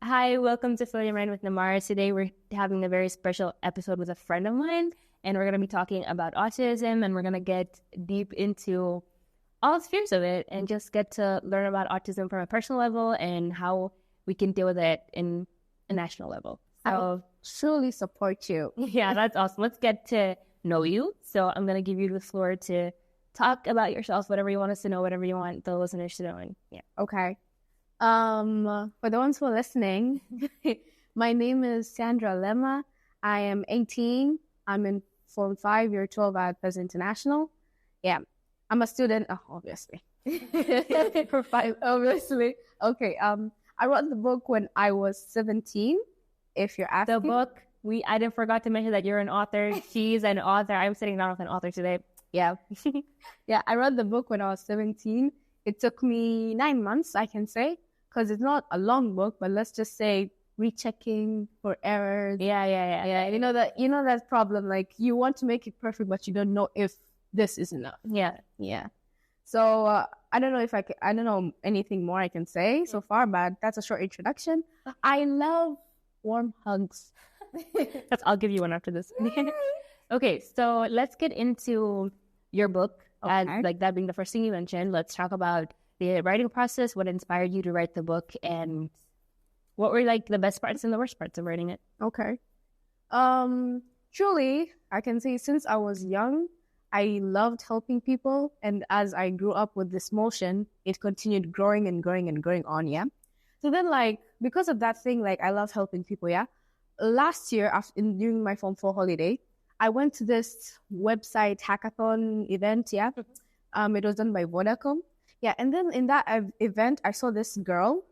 Hi, welcome to Floating Around with Namara. Today we're having a very special episode with a friend of mine, and we're going to be talking about autism, and we're going to get deep into all spheres of it and just get to learn about autism from a personal level and how we can deal with it in a national level. I'll truly support you. Yeah, that's awesome. Let's get to know you. So I'm going to give you the floor to talk about yourself, whatever you want us to know, whatever you want the listeners to know. And yeah. Okay. For the ones who are listening, my name is Sandra Lema. I am 18. I'm in Form 5, Year 12 at Pez International. Yeah, I'm a student, obviously. For 5, obviously. Okay, I wrote the book when I was 17, if you're asking. The book, I didn't forgot to mention that you're an author. She's an author. I'm sitting down with an author today. Yeah. Yeah, I wrote the book when I was 17. It took me 9 months, I can say, because it's not a long book, but let's just say rechecking for errors. Yeah. You know that problem, like you want to make it perfect, but you don't know if this is enough. Yeah. So I don't know I don't know anything more I can say so far, but that's a short introduction. I love warm hugs. I'll give you one after this. Okay, so let's get into your book. Okay. As like that being the first thing you mentioned, let's talk about the writing process, what inspired you to write the book, and what were like the best parts and the worst parts of writing it. Okay. Truly, I can say since I was young, I loved helping people, and as I grew up with this motion, it continued growing and growing and growing on, yeah? So then, like, because of that thing, like, I love helping people, yeah? Last year, during my Form 4 holiday, I went to this website hackathon event, yeah? It was done by Vodacom. Yeah, and then in that event, I saw this girl.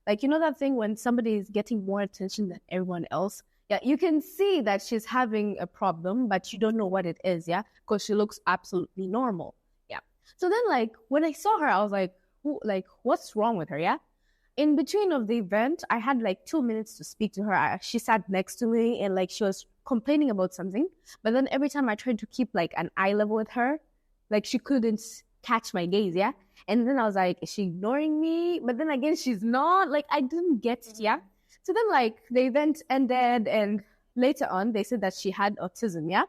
Like, you know that thing when somebody is getting more attention than everyone else? Yeah, you can see that she's having a problem, but you don't know what it is, yeah? Because she looks absolutely normal, yeah? So then, like, when I saw her, I was like, what's wrong with her, yeah? In between of the event, I had, like, 2 minutes to speak to her. She sat next to me, and, like, she was complaining about something. But then every time I tried to keep, like, an eye level with her, like, she couldn't catch my gaze, yeah? And then I was like, is she ignoring me? But then again, she's not. Like, I didn't get it, yeah? So then, like, the event ended, and later on, they said that she had autism, yeah?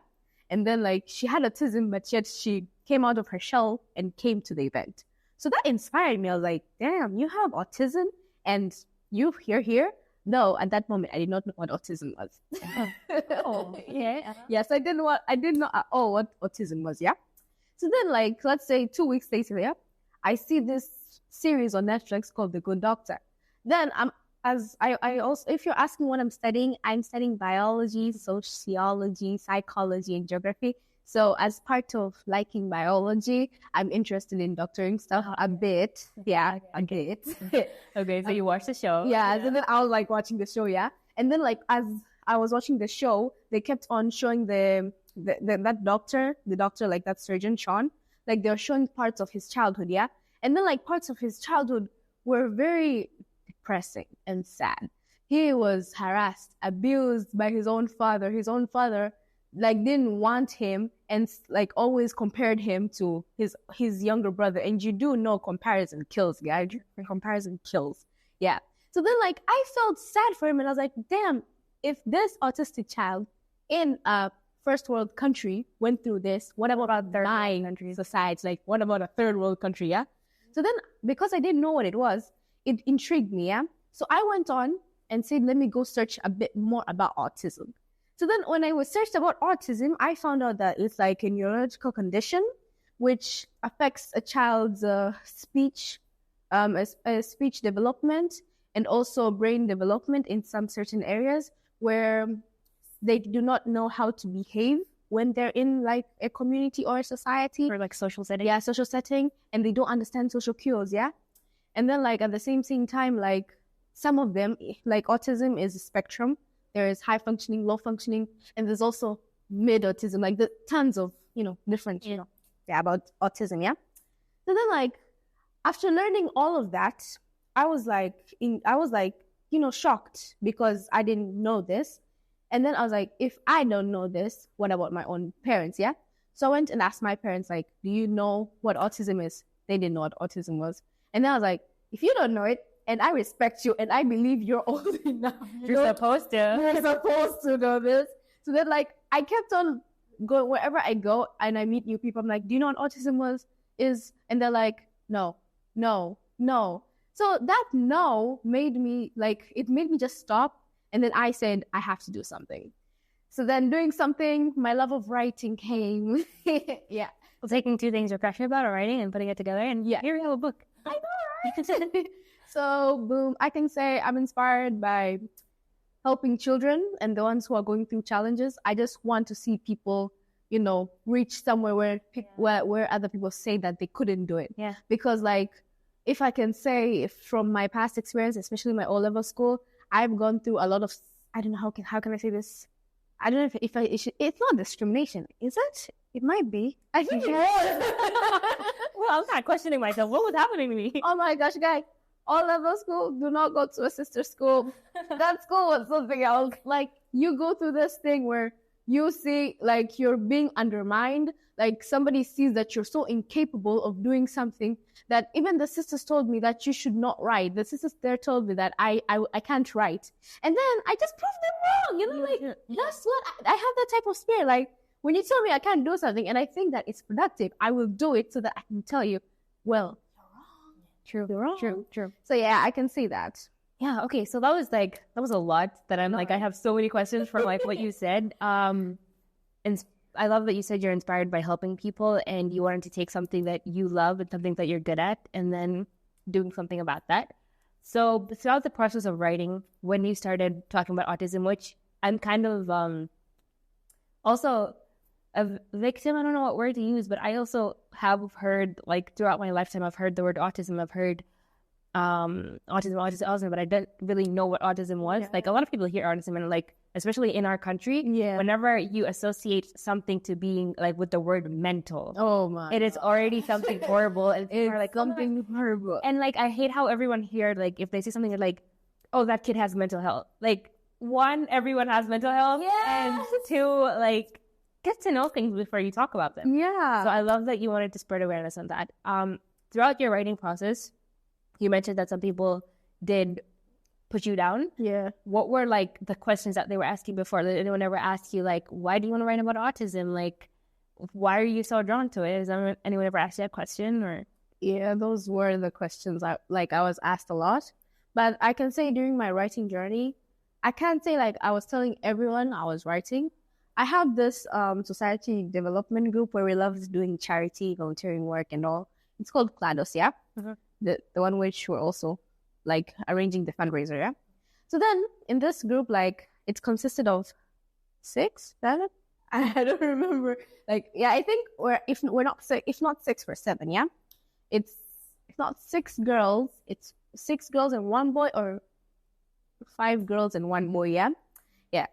And then, like, she had autism, but yet she came out of her shell and came to the event. So that inspired me. I was like, damn, you have autism and you're here? No, at that moment, I did not know what autism was. Oh, yeah. Yes, I didn't know at all what autism was, yeah? So then, like, let's say 2 weeks later, yeah, I see this series on Netflix called The Good Doctor. Then I also, if you're asking what I'm studying biology, sociology, psychology, and geography. So as part of liking biology, I'm interested in doctoring stuff a bit. Yeah, a bit. Okay, so you watched the show. Yeah, so then I was like watching the show, yeah. And then like as I was watching the show, they kept on showing that doctor, like that surgeon, Sean, like they're showing parts of his childhood, yeah. And then like parts of his childhood were very depressing and sad. He was harassed, abused by his own father. His own father like didn't want him and like always compared him to his younger brother. And you do know comparison kills, guys. Comparison kills. Yeah. So then like I felt sad for him and I was like, damn, if this autistic child in a first world country went through this, what about third world countries besides? Like what about a third world country, yeah? So then because I didn't know what it was, it intrigued me, yeah? So I went on and said, let me go search a bit more about autism. So then when I was searched about autism, I found out that it's like a neurological condition which affects a child's speech development and also brain development in some certain areas where they do not know how to behave when they're in like a community or a society. Or like social setting. Yeah, social setting. And they don't understand social cues, yeah? And then like at the same time, like some of them, like autism is a spectrum. There is high functioning, low functioning, and there's also mid autism, like the tons of, different, about autism, yeah? So then like, after learning all of that, I was like, shocked because I didn't know this. And then I was like, if I don't know this, what about my own parents, yeah? So I went and asked my parents, like, do you know what autism is? They didn't know what autism was. And then I was like, if you don't know it, and I respect you, and I believe you're old enough. You're supposed to. You're supposed to know this. So then, like, I kept on going wherever I go and I meet new people. I'm like, do you know what autism is? And they're like, no. So that no made me just stop. And then I said, I have to do something. So then doing something, my love of writing came. Yeah. Well, taking two things you're passionate about, or writing, and putting it together, and here we have a book. I know, right? So, boom, I can say I'm inspired by helping children and the ones who are going through challenges. I just want to see people, reach somewhere where other people say that they couldn't do it. Yeah. Because, like, if I can say from my past experience, especially my O-level school, I've gone through a lot of, I don't know, how can I say this? I don't know if it's not discrimination. Is it? It might be. I think it was. Well, I'm kind of questioning myself. What was happening to me? Oh my gosh, guys. All-level school, do not go to a sister school. That school was something else. Like, you go through this thing where you see, like, you're being undermined. Like, somebody sees that you're so incapable of doing something that even the sisters told me that you should not write. The sisters there told me that I can't write. And then I just proved them wrong. That's what I have that type of spirit. Like, when you tell me I can't do something and I think that it's productive, I will do it so that I can tell you, well, True. you're wrong. True. So yeah, I can see that. Yeah. Okay. So that was a lot that I'm like, I have so many questions from like what you said. And I love that you said you're inspired by helping people and you wanted to take something that you love and something that you're good at and then doing something about that. So throughout the process of writing, when you started talking about autism, which I'm kind of also a victim, I don't know what word to use, but I also have heard, like, throughout my lifetime, I've heard the word autism. I've heard autism, but I didn't really know what autism was. Yeah. Like, a lot of people hear autism and, like, especially in our country, whenever you associate something to being, like, with the word mental, it is already something horrible. It's like something horrible. And, like, I hate how everyone here, like, if they say something like, oh, that kid has mental health. Like, one, everyone has mental health. And two, like, get to know things before you talk about them. Yeah. So I love that you wanted to spread awareness on that. Throughout your writing process, you mentioned that some people did put you down. Yeah. What were, like, the questions that they were asking before? Did anyone ever ask you, like, why do you want to write about autism? Like, why are you so drawn to it? Has anyone ever asked you that question? Or yeah, those were the questions I was asked a lot. But I can say during my writing journey, I can't say, like, I was telling everyone I was writing. I have this society development group where we love doing charity, volunteering work and all. It's called GLaDOS, yeah? Mm-hmm. The one which we're also, like, arranging the fundraiser, yeah? So then, in this group, like, it's consisted of 6, 7? I don't remember. Like, yeah, I think if not 6, we're 7, yeah? It's not 6 girls, it's 6 girls and 1 boy, or 5 girls and 1 boy, yeah? Yeah.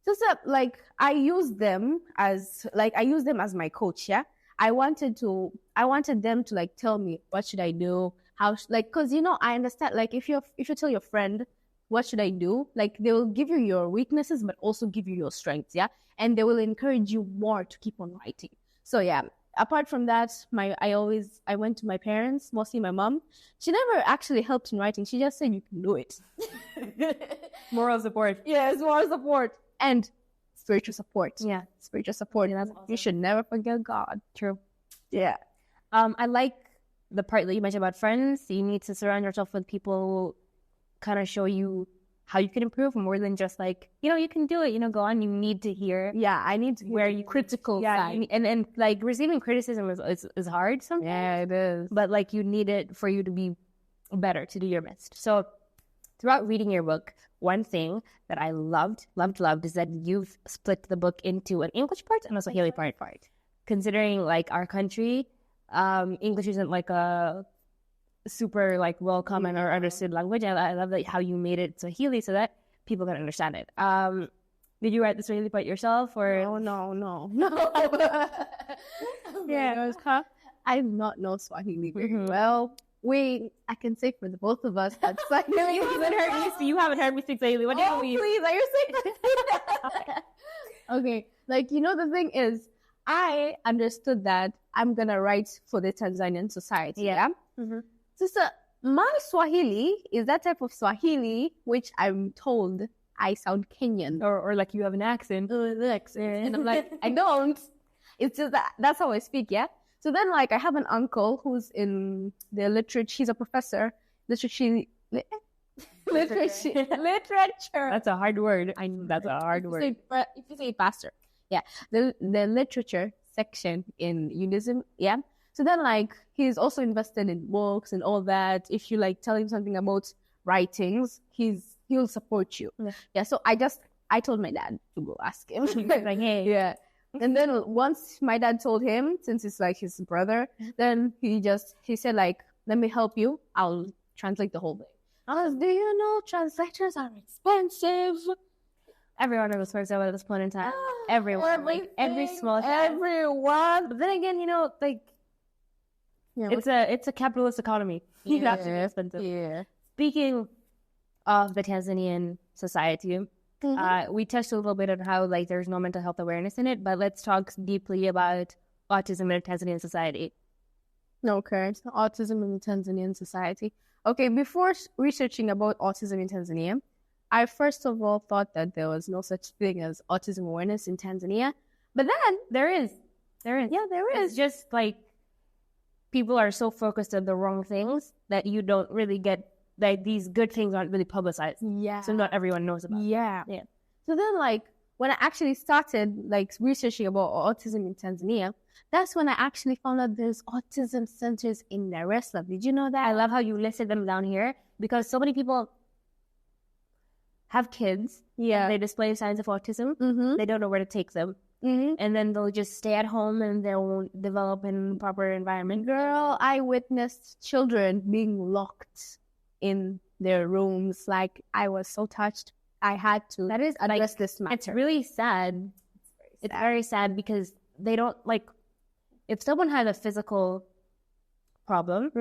So, like, I use them as my coach, yeah? I wanted them to, like, tell me what should I do, how, like, because, I understand, like, if you tell your friend what should I do, like, they will give you your weaknesses but also give you your strengths, yeah, and they will encourage you more to keep on writing. So yeah, apart from that, I went to my parents, mostly my mom. She never actually helped in writing. She just said you can do it. Moral support. Yes, moral support and spiritual support. Yeah, spiritual support. And that's awesome. You should never forget God. True. Yeah. I like the part that you mentioned about friends. You need to surround yourself with people who kind of show you how you can improve more than just, like, you can do it, go on. You need to hear. Yeah, I need to hear where you critical side. And like, receiving criticism is hard sometimes. Yeah, it is. But, like, you need it for you to be better, to do your best. So throughout reading your book, one thing that I loved is that you've split the book into an English part and also Swahili part. Considering, like, our country, English isn't, like, a super, like, well common or understood language. I love that how you made it Swahili so that people can understand it. Did you write the Swahili part yourself, or no? Yeah, it was tough. I do not know Swahili very well. I can say for the both of us that Swahili. You haven't heard me speak Swahili. What do you mean? Please, are you saying? Okay, like, the thing is, I understood that I'm gonna write for the Tanzanian society. Yeah. Mm-hmm. So my Swahili is that type of Swahili which I'm told I sound Kenyan. Or like you have an accent. And I'm like, I don't. It's just that's how I speak, yeah? So then, like, I have an uncle who's in the literature. He's a professor. Literature. That's a hard word. I know that's a hard word. If you say pastor, yeah, the literature section in Autism, yeah. So then, like, he's also invested in books and all that. If you like tell him something about writings, he'll support you. Yeah. So I told my dad to go ask him. Like, hey, yeah. And then once my dad told him, since it's like his brother, then he said like, let me help you. I'll translate the whole thing. I was, do you know translators are expensive? Everyone was expensive at this point in time. Everyone. Like, every small thing. Everyone. But then again, like, it's a capitalist economy. Yeah. That's expensive. Yeah. Speaking of the Tanzanian society, we touched a little bit on how like there's no mental health awareness in it, but let's talk deeply about autism in Tanzanian society. Okay, so autism in the Tanzanian society. Okay, before researching about autism in Tanzania, I first of all thought that there was no such thing as autism awareness in Tanzania, but then there is. Yeah, there is. It's just like people are so focused on the wrong things that you don't really get. Like, these good things aren't really publicized. Yeah. So not everyone knows about it. Yeah. So then, like, when I actually started, like, researching about autism in Tanzania, that's when I actually found out there's autism centers in Dar es Salaam. Did you know that? I love how you listed them down here because so many people have kids. Yeah. They display signs of autism. They don't know where to take them. And then they'll just stay at home and they won't develop in a proper environment. Girl, I witnessed children being locked in their rooms. Like, I was so touched. I had to address this matter. It's really sad. It's very sad because they don't, like, if someone has a physical problem,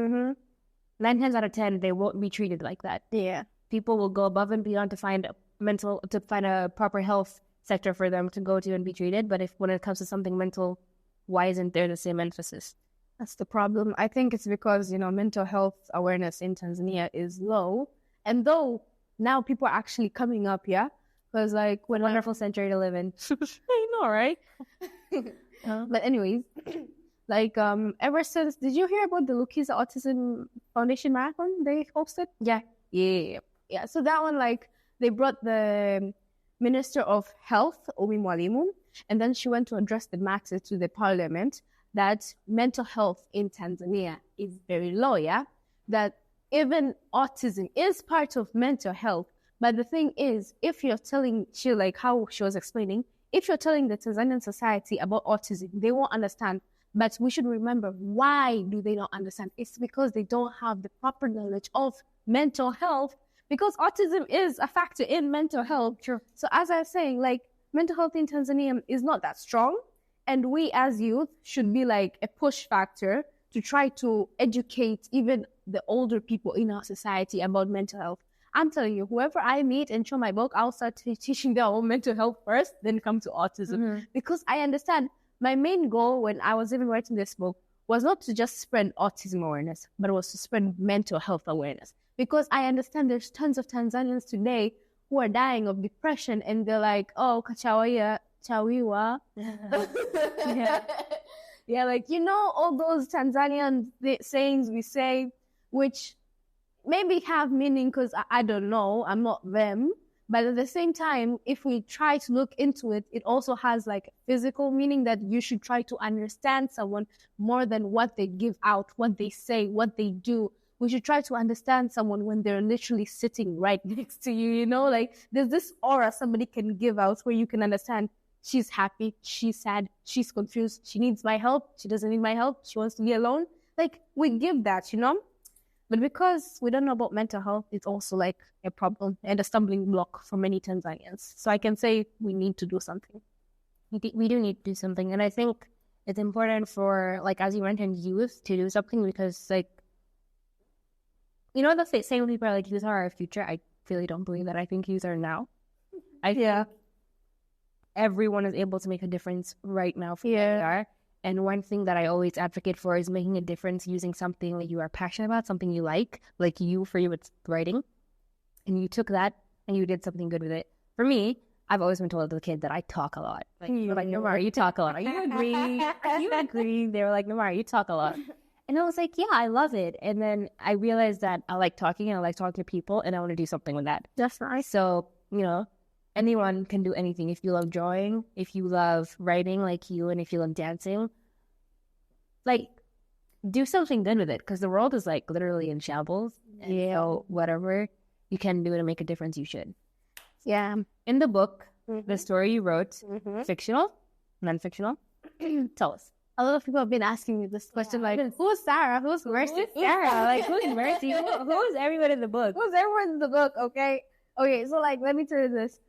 9 times out of 10, they won't be treated like that. Yeah. People will go above and beyond to find a proper health sector for them to go to and be treated. But when it comes to something mental, why isn't there the same emphasis? That's the problem. I think it's because, mental health awareness in Tanzania is low. And though now people are actually coming up, yeah? Because, like, when wonderful century to live in. I know, right? But anyways, like, ever since, did you hear about the Lukiza Autism Foundation Marathon they hosted? Yeah. So that one, like, they brought the Minister of Health, Umi Mwalimu, and then she went to address the matter to the parliament that mental health in Tanzania is very low, yeah? That even autism is part of mental health. But the thing is, if you're telling, how she was explaining, if you're telling the Tanzanian society about autism, they won't understand. But we should remember, why do they not understand? It's because they don't have the proper knowledge of mental health, because autism is a factor in mental health. True. So as I was saying, like, mental health in Tanzania is not that strong. And we as youth should be like a push factor to try to educate even the older people in our society about mental health. I'm telling you, whoever I meet and show my book, I'll start teaching them about mental health first, then come to autism. Because I understand my main goal when I was even writing this book was not to just spread autism awareness, but it was to spread mental health awareness. Because I understand there's tons of Tanzanians today who are dying of depression and they're like, oh, chawiwa. Yeah, like, all those Tanzanian sayings we say, which maybe have meaning because I don't know, I'm not them. But at the same time, if we try to look into it, it also has like physical meaning that you should try to understand someone more than what they give out, what they say, what they do. We should try to understand someone when they're literally sitting right next to you, like there's this aura somebody can give out where you can understand she's happy, she's sad, she's confused, she needs my help, she doesn't need my help, she wants to be alone. Like, we give that, But because we don't know about mental health, it's also like a problem and a stumbling block for many Tanzanians. So I can say we need to do something. We do need to do something. And I think it's important for, like, as you mentioned, youth to do something because, like, the same people are like, youth are our future. I really don't believe that. I think youth are now. I think everyone is able to make a difference right now for who they are. And one thing that I always advocate for is making a difference using something that you are passionate about, something you like for you, it's writing. And you took that and you did something good with it. For me, I've always been told as a kid that I talk a lot. Like, Namara, you talk a lot. You agree? You agree? They were like, Namara, you talk a lot. And I was like, yeah, I love it. And then I realized that I like talking and I like talking to people and I want to do something with that. That's nice. So, anyone can do anything. If you love drawing, if you love writing like you, and if you love dancing, like, do something good with it, because the world is like literally in shambles. And so whatever you can do to make a difference, you should. Yeah. In the book, the story you wrote, fictional, non-fictional, tell us. A lot of people have been asking me this question, like, who's Sarah? Who's Mercy? Who's Sarah? Like, who's Mercy? Who's everyone in the book? Who's everyone in the book? Okay, so like, let me tell you this.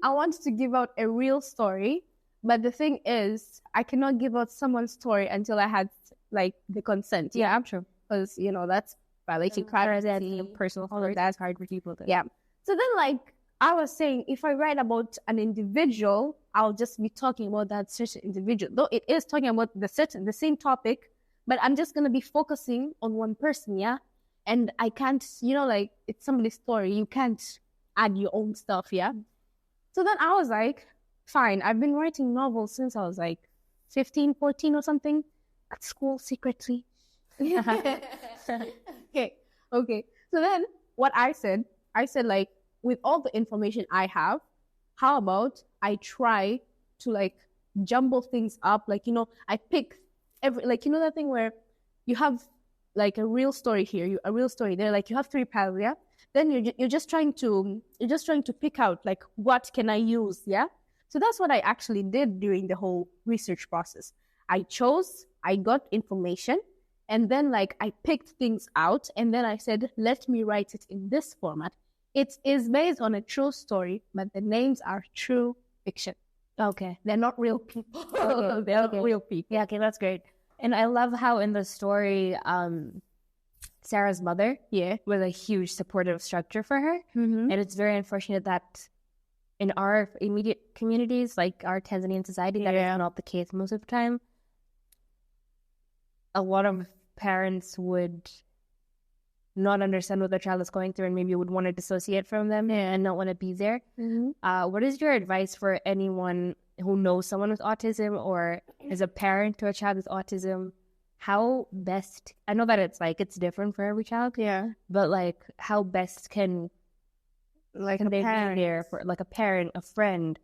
I wanted to give out a real story, but the thing is, I cannot give out someone's story until I had like the consent. Yeah, I'm sure, because that's violating privacy, personal story. That's hard for people to. Yeah. So then, like, I was saying, if I write about an individual, I'll just be talking about that certain individual. Though it is talking about the same topic, but I'm just gonna be focusing on one person, yeah. And I can't, like, it's somebody's story. You can't add your own stuff, yeah. So then I was like, fine. I've been writing novels since I was like 15, 14 or something, at school secretly. Okay. So then what I said like, with all the information I have, how about I try to like jumble things up? Like, I pick that thing where you have like a real story here, a real story there. Like, you have 3 piles, yeah. Then you're just trying to pick out like, what can I use, yeah. So that's what I actually did during the whole research process. I got information, and then like I picked things out, and then I said, let me write it in this format. It is based on a true story, but the names are true fiction. Okay. They're not real people. Okay. They're not real people. Yeah, okay, that's great. And I love how in the story, Sarah's mother was a huge supportive structure for her. Mm-hmm. And it's very unfortunate that in our immediate communities, like our Tanzanian society, that is not the case most of the time. A lot of parents would not understand what their child is going through and maybe would want to dissociate from them and not want to be there. Mm-hmm. What is your advice for anyone who knows someone with autism or is a parent to a child with autism? How best, I know that it's different for every child, but like how best can they be there for like a parent, a friend,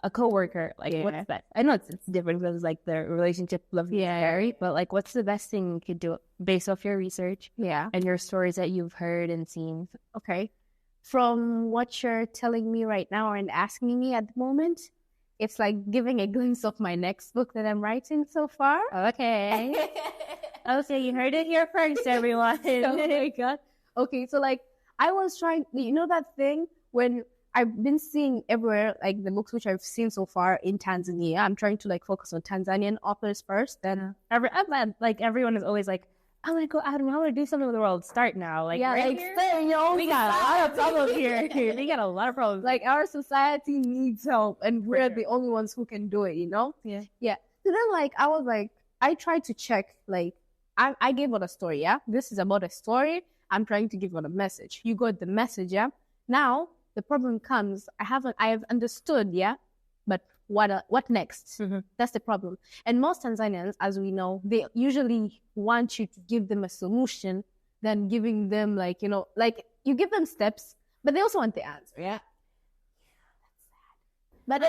a coworker, like what's that? I know it's different because like the relationship vary, but like what's the best thing you could do based off your research and your stories that you've heard and seen? Okay, from what you're telling me right now and asking me at the moment, it's like giving a glimpse of my next book that I'm writing so far. Okay. Okay, you heard it here first, everyone. Oh my god. Okay, so like I was trying, that thing when I've been seeing everywhere, like the books which I've seen so far in Tanzania. I'm trying to like focus on Tanzanian authors first. Then everyone is always like, I want to go out and I want to do something with the world. Start now. Like, right here, we got a lot of problems here. We got a lot of problems. Like, our society needs help and we're the only ones who can do it, Yeah. Yeah. So then like, I was like, I tried to check, like, I gave out a story, yeah? This is about a story. I'm trying to give out a message. You got the message, yeah? Now, the problem comes, I have understood, yeah? But what next? Mm-hmm. That's the problem. And most Tanzanians, as we know, they usually want you to give them a solution than giving them like you give them steps, but they also want the answer, yeah? But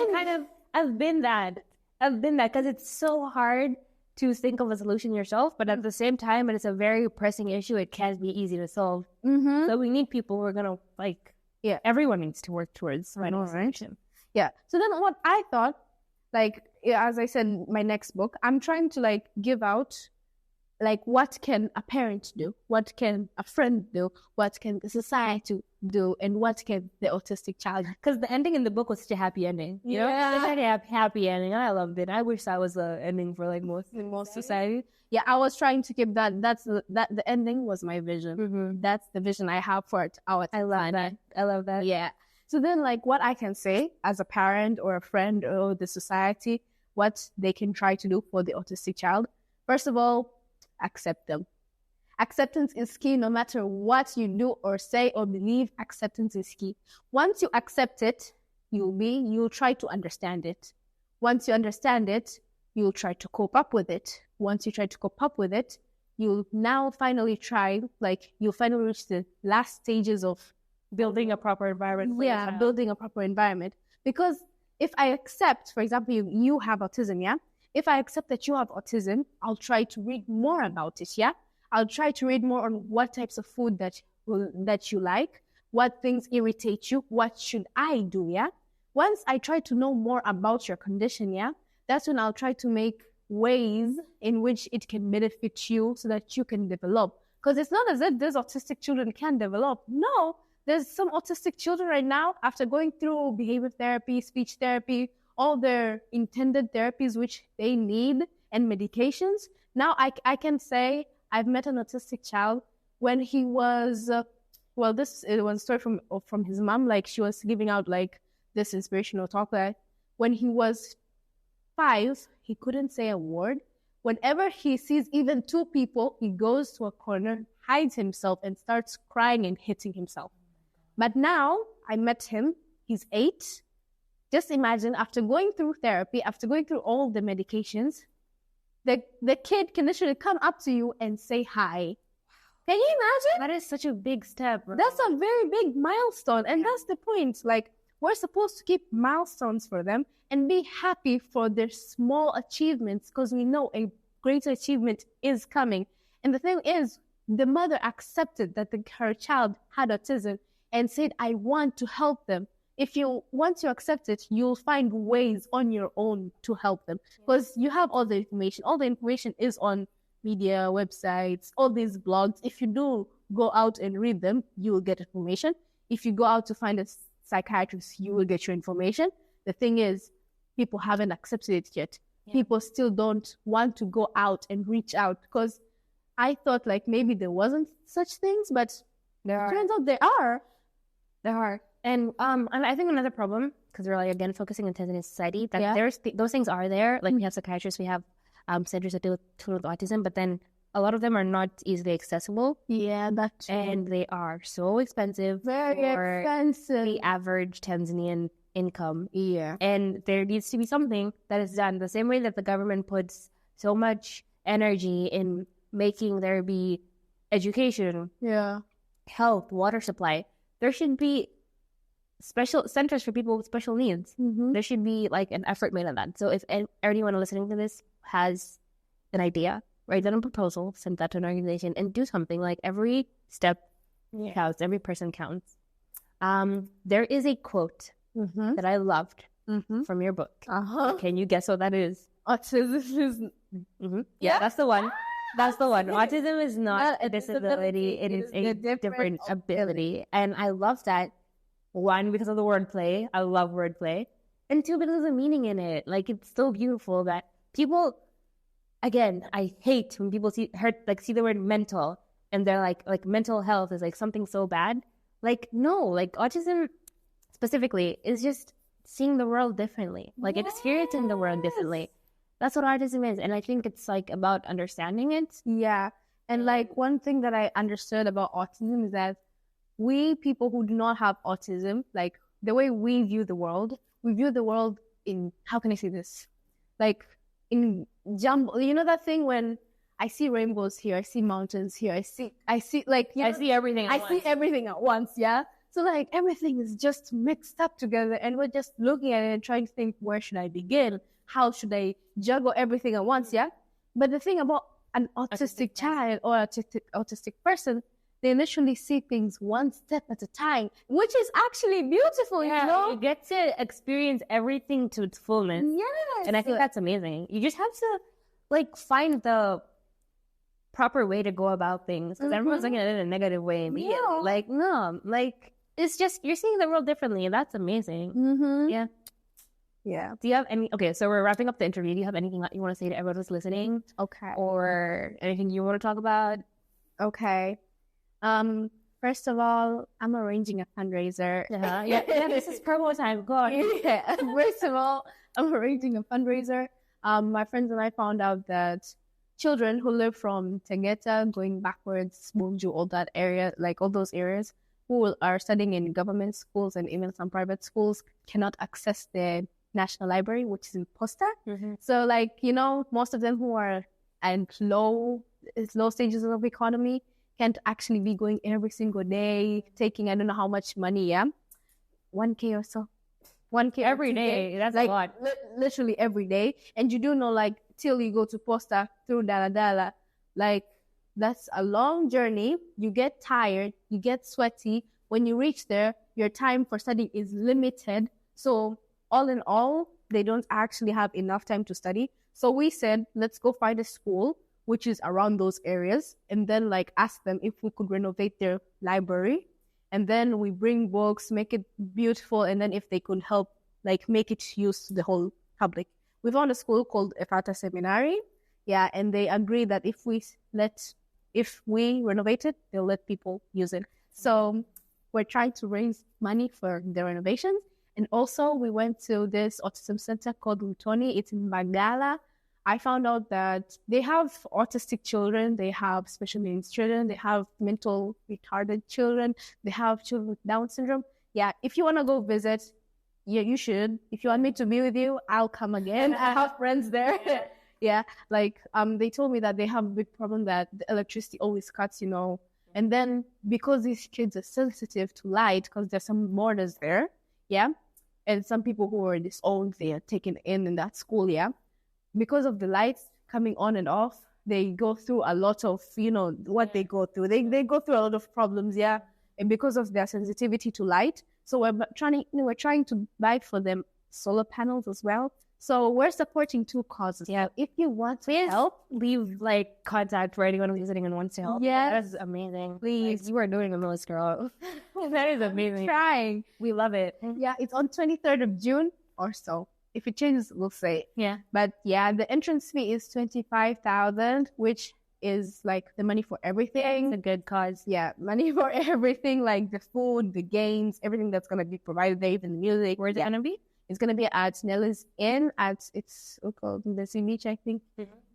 I've been that because it's so hard to think of a solution yourself, but at the same time, it is a very pressing issue. It can't be easy to solve. Mm-hmm. So we need people who are going to everyone needs to work towards finding a solution. Yeah. So then what I thought, like, as I said, my next book, I'm trying to like give out, like, what can a parent do? What can a friend do? What can the society do? And what can the autistic child do? Because the ending in the book was such a happy ending. You know? It's a happy ending. I loved it. I wish that was the ending for like most society. Yeah, I was trying to keep that. The ending was my vision. Mm-hmm. That's the vision I have for it. I love that. Yeah. So then, like, what I can say as a parent or a friend or the society, what they can try to do for the autistic child. First of all, accept them. Acceptance is key. No matter what you do or say or believe, acceptance is key. Once you accept it, you'll try to understand it. Once you understand it, you'll try to cope up with it. Once you try to cope up with it, you'll now finally you'll finally reach the last stages of building a proper environment. Building a proper environment. Because if I accept, for example, you have autism, yeah? If I accept that you have autism, I'll try to read more about it, yeah? I'll try to read more on what types of food that you like, what things irritate you, what should I do, yeah? Once I try to know more about your condition, yeah, that's when I'll try to make ways in which it can benefit you so that you can develop. Because it's not as if these autistic children can develop. No, there's some autistic children right now, after going through behavior therapy, speech therapy, all their intended therapies which they need and medications. Now I can say I've met an autistic child when he was, it was a story from his mom. Like, she was giving out like this inspirational talk that when he was 5, he couldn't say a word. Whenever he sees even 2 people, he goes to a corner, hides himself, and starts crying and hitting himself. But now I met him. He's 8. Just imagine, after going through therapy, after going through all the medications, the kid can literally come up to you and say hi. Can you imagine? That is such a big step. Bro. That's a very big milestone. And that's the point. Like, we're supposed to keep milestones for them and be happy for their small achievements, because we know a greater achievement is coming. And the thing is, the mother accepted that her child had autism and said, I want to help them. Once you accept it, you'll find ways on your own to help them, because you have all the information. All the information is on media, websites, all these blogs. If you do go out and read them, you will get information. If you go out to find a psychiatrist, you will get your information. The thing is, people haven't accepted it yet. Yeah. People still don't want to go out and reach out, because I thought like maybe there wasn't such things, but turns out there are. There are. And I think another problem, because we're like, again, focusing on Tanzanian society, that those things are there. Like, we have psychiatrists, we have centers that deal with children with autism, but then a lot of them are not easily accessible. Yeah, that's true. And they are so expensive. Very expensive. The average Tanzanian income. Yeah. And there needs to be something that is done. The same way that the government puts so much energy in making there be education, health, water supply, there should be special centers for people with special needs. Mm-hmm. There should be like an effort made on that. So if anyone listening to this has an idea, write down a proposal, send that to an organization, and do something. Like, every step counts, every person counts. There is a quote that I loved from your book. Can you guess what that is? Autism is... Yeah, that's the one. That's the one. Autism is not a disability. It is a different ability. And I love that. 1, because of the wordplay. I love wordplay. And 2, because of the meaning in it. Like, it's so beautiful that people, again, I hate when people see the word mental and they're like mental health is like something so bad. Like, no, like, autism specifically is just seeing the world differently, like experiencing the world differently. That's what autism is. And I think it's like about understanding it. Yeah. And like, one thing that I understood about autism is that we people who do not have autism, like, the way we view the world in, how can I say this? Like, in jumble, you know that thing when I see rainbows here, I see mountains here, I see like, I see everything at once, yeah? So like, everything is just mixed up together, and we're just looking at it and trying to think, where should I begin? How should I juggle everything at once, yeah? But the thing about an autistic child or autistic person, they initially see things one step at a time, which is actually beautiful, you know? You get to experience everything to its fullness. Yes. And I think that's amazing. You just have to, like, find the proper way to go about things. Because everyone's looking at it in a negative way immediately. Yeah. Like, no, like, it's just, you're seeing the world differently, and that's amazing. Mm-hmm. Yeah. Yeah. Do you have any, okay, so we're wrapping up the interview. Do you have anything that you want to say to everyone who's listening? Okay. Or anything you want to talk about? Okay. First of all, I'm arranging a fundraiser. Yeah, this is promo time. Go on. Yeah. First of all, I'm arranging a fundraiser. my friends and I found out that children who live from Tegeta going backwards, Bunju, all that area, like all those areas, who are studying in government schools and even some private schools cannot access the National Library, which is in Posta. So like, most of them who are at low stages of economy can't actually be going every single day, taking I don't know how much money, 1K or so. 1K every day. That's like, a lot. Literally every day. And you do know, like, till you go to Posta through Dala, like, that's a long journey. You get tired, you get sweaty. When you reach there, your time for studying is limited. So all in all, they don't actually have enough time to study. So we said, let's go find a school which is around those areas, and then like ask them if we could renovate their library. And then we bring books, make it beautiful, and then if they could help, like, make it used to the whole public. We found a school called Efata Seminary, and they agree that if we renovate it, they'll let people use it. So we're trying to raise money for the renovations. And also we went to this autism center called Lutoni. It's in Magala. I found out that they have autistic children, they have special needs children, they have mental retarded children, they have children with Down syndrome. Yeah, if you want to go visit, you should. If you want me to be with you, I'll come again. I have friends there. They told me that they have a big problem that the electricity always cuts, And then because these kids are sensitive to light, because there's some mourners there, and some people who are disowned, they are taken in that school, because of the lights coming on and off, they go through a lot of, what they go through. They go through a lot of problems, and because of their sensitivity to light. So we're trying to buy for them solar panels as well. So we're supporting two causes. Yeah. If you want to help, leave contact for anyone who's listening and wants to help. Yes. That is amazing. Please. You are doing the most, girl. That is amazing. Trying. We love it. Yeah, it's on 23rd of June or so. If it changes, we'll say. Yeah. But the entrance fee is 25,000, which is like the money for everything. It's a good cause. Yeah, money for everything, like the food, the games, everything that's going to be provided there, even the music. Where's it going to be? It's going to be at Nelly's Inn it's called the Sea Beach, I think.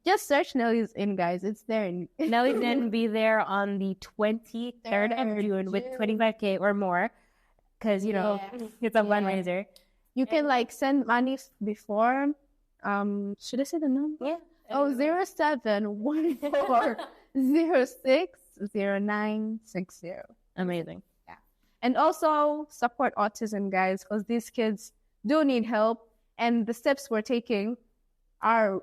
Just search Nelly's Inn, guys. It's there. Nelly's Inn be there on the 23rd of June with 25K or more. Because, it's a fundraiser. You can send money before. Should I say the number? Yeah. 0714060960. Amazing. Yeah. And also support autism, guys, because these kids do need help, and the steps we're taking are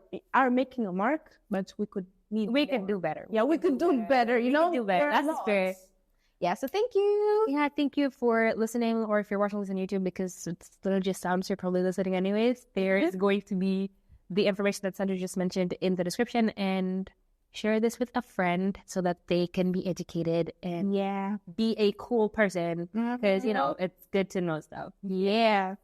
making a mark, but we could do better. Yeah, we could do better. We could do better. That's the spirit. Yeah, so thank you. Yeah, thank you for listening, or if you're watching this on YouTube, because it's literally just sounds, you're probably listening anyways. There is going to be the information that Sandra just mentioned in the description, and share this with a friend so that they can be educated and be a cool person, because, it's good to know stuff. Yeah.